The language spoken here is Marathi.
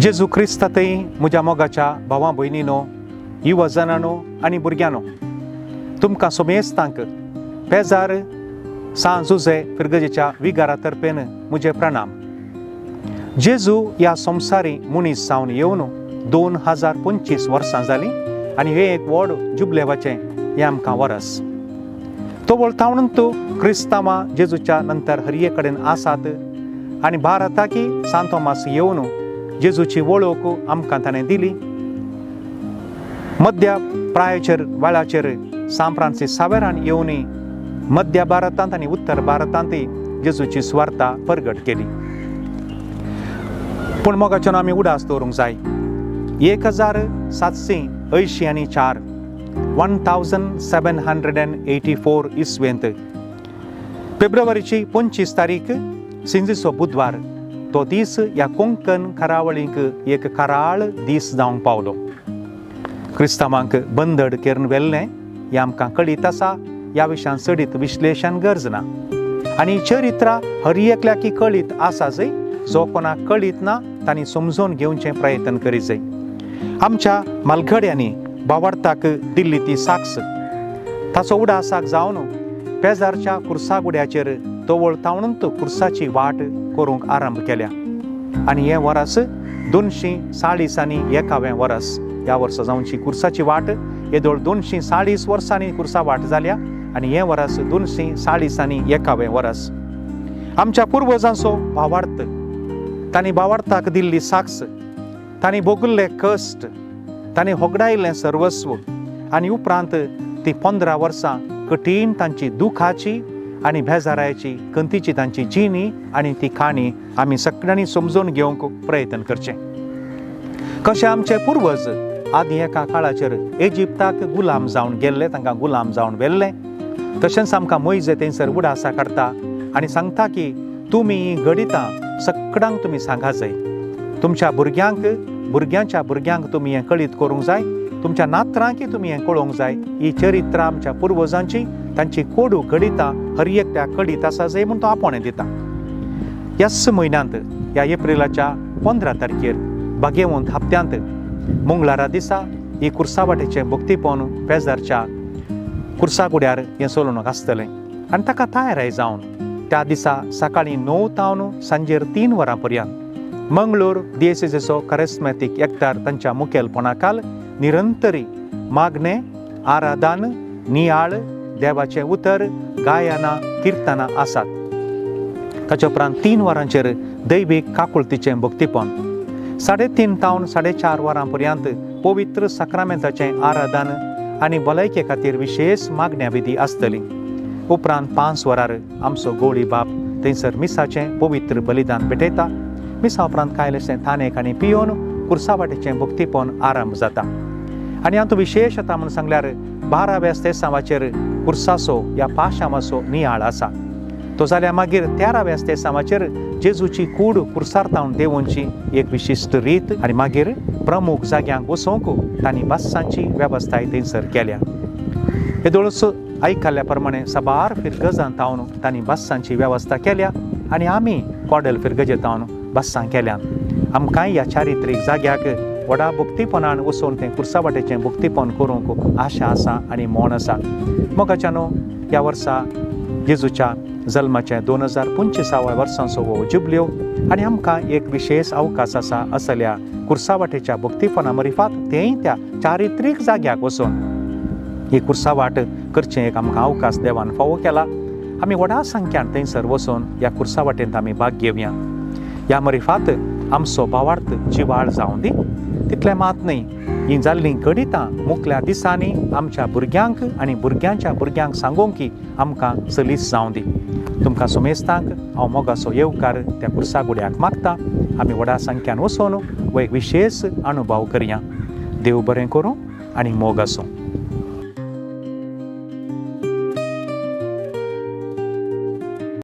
जेजू क्रिस्तातय म्हज्या मोगाच्या भावां भयणींनो, युवजनांनो आनी भुरग्यांनो, तुमकां सोमेस्तांक पेजार सांजुजे फिरगजेच्या विगारा तर्फेन म्हजे प्रणाम. जेजू ह्या संवसारी मनीस जावन येवन 2025 वर्सां जालीं आनी हे एक व्हड जुबलेवाचें हें आमकां वरस. तो वळतावणंत क्रिस्तांवां जेजूच्या नंतर हरये कडेन आसात आनी भारताकी सांत थोमास येवन जेजूची वळख आमकां ताणें दिली. मध्य प्रायाचेर वेळाचेर सांत फ्रांसीस सावेरान येवन मध्य भारतांत आनी उत्तर भारतांतय जेजूची सुवार्ता परगट केली. पूण मोगाच्यान आमी उडास दवरूंक जाय. 1784 1784 इसवेंत फेब्रुवारीची 25 तारीख सिंजीचो बुधवार, तो दीस ह्या कोंकण करावळींक एक कराळ दीस जावंक पावलो. क्रिस्तांवांक बंदड केरून व्हेल्लें हें आमकां कळीत आसा. ह्या विशयान चडीत विश्लेशण गरज ना. आनी चरित्रां हर एकल्याकी कळीत आसा जंय. जो कोणाक कळीत ना तांणी समजून घेवचें प्रयत्न करी जाय. आमच्या मालगड्यांनी भावार्थाक दिल्ली ती साक्ष. ताचो उडासाक जावन पेजारच्या कुर्सागुड्याचेर तो वळतावणंत कुर्साची वाट करूंक आरंभ केल्या. आनी हें वरस 240 वर्स ह्या वर्सा जावची कुर्साची वाट. येदोळ 240 वर्सांनी कुर्सा वाट जाल्या आनी हें वरस 240 वर्स. आमच्या पुर्वजांचो भावार्थ, तांणी भावार्थाक दिल्ली साक्ष, तांणी भोगल्ले कश्ट, तांणी होगडायल्लें सर्वस्व आनी उपरांत ती 15 वर्सां कठीण तांची दुखाची आनी बेजाराची कंतीची तांची जिणी आनी ती काणी आमी सगळ्यांनी समजून घेवंक प्रयत्न करचें. कशें आमचे पुर्वज आदी एका काळाचेर इजिप्ताक गुलाम जावन गेल्ले, तांकां गुलाम जावन व्हेल्लें, तशेंच आमकां मोइजे थंयसर उडासा काडटा आनी सांगता की तुमी गणितां सगळ्यांक तुमी सांगा जाय. तुमच्या भुरग्यांच्या भुरग्यांक तुमी हें कळीत करूंक जाय. तुमच्या नातरांकी तुमी हें कळोवंक जाय. ही चरित्रां आमच्या पुर्वजांची, तांची कोडू गणितां हर एकट्याक कळीत आसा जंय म्हूण तो आपोवणें दिता. ह्याच म्हयन्यांत ह्या एप्रिलाच्या 15 तारखेर भाग्यवंत हप्त्यांत मंगळारा दिसा ही कुर्सावाटेचें भक्तीपण पेजारच्या कुर्सागुड्यार हें चलून आसतलें. आनी ताका तयाराय जावन त्या दिसा सकाळीं 9 तावन सांजेर 3 वरां पर्यंत मंगळूर दियोसेसीचो करिस्मेटीक एकठार तांच्या मुखेलपणाखाल निरंतरी मागणें, आराधन, नियाळ, देवाचें उतर, गायनां, किर्तनां आसात. ताच्या उपरांत 3 वरांचेर दैवीक काकुळतीचें भक्तीपण, 3:30 तावन 4:30 वरां पर्यंत पवित्र सक्रामेंताचें आराधन आनी भलायके खातीर विशेश मागण्या विधी आसतली. उपरांत 5 वरार आमचो गवळी बाप थंयसर मिसाचें पवित्र बलिदान पेटयता. मिसा उपरांत कायलेशें थानेक आनी पियोन कुर्सावाटेचें भक्तीपण आरंभ जाता. आनी हातूंत विशेशता म्हूण सांगल्यार 12व्या स्तेसांवाचेर कुर्साचो ह्या पाशांवाचो नियाळ आसा. तो जाल्यार मागीर 13व्या स्तेसांवाचेर जेजूची कूड कुर्सार्थावन देवोवची एक विशिश्ट रीत आनी मागीर प्रमुख जाग्यांक वचोवंक तांणी बसांची वेवस्थाय थंयसर केल्या. येदोळच आयकल्ल्या प्रमाणे साबार फिरगजां तावन तांणी बसांची वेवस्था केल्या आनी आमी कोडेल फिरगजे तावन बसां केल्यात. आमकांय ह्या चारित्रीक जाग्याक व्हडा भक्तीपणान वचून तें कुर्सावाटेचें भक्तीपण करूंक आशा आसा आनी मोन आसा. मोगाच्यानो ह्या वर्सा जेजूच्या जल्माचें 2025 वर्सांचो हो जुबल्यो आनी आमकां एक विशेश अवकाश आसा असल्या कुर्सावाटेच्या भक्तीपणा मरिफात तेंय त्या चारित्रीक जाग्याक वचून ही कुर्सावाट करचें एक आमकां अवकाश देवान फावो केला. आमी व्हडा संख्यान थंयसर वचून ह्या कुर्सावाटेंत आमी भाग घेवया. ह्या मरिफात आमचो भावार्थ जिवाळ जावं दी. तितलें मात न्हय, हीं जाल्लीं गणितां मुखल्या दिसांनी आमच्या भुरग्यांक आनी भुरग्यांच्या भुरग्यांक सांगोवंकी आमकां सलीस जावं दी. तुमकां सोमेस्तांक हांव मोगाचो येवकार त्या कुर्सागुड्याक मागता. आमी व्हडा संख्यान वचून हो एक विशेश अनुभव करया. देव बरें करूं आनी मोग आसूं.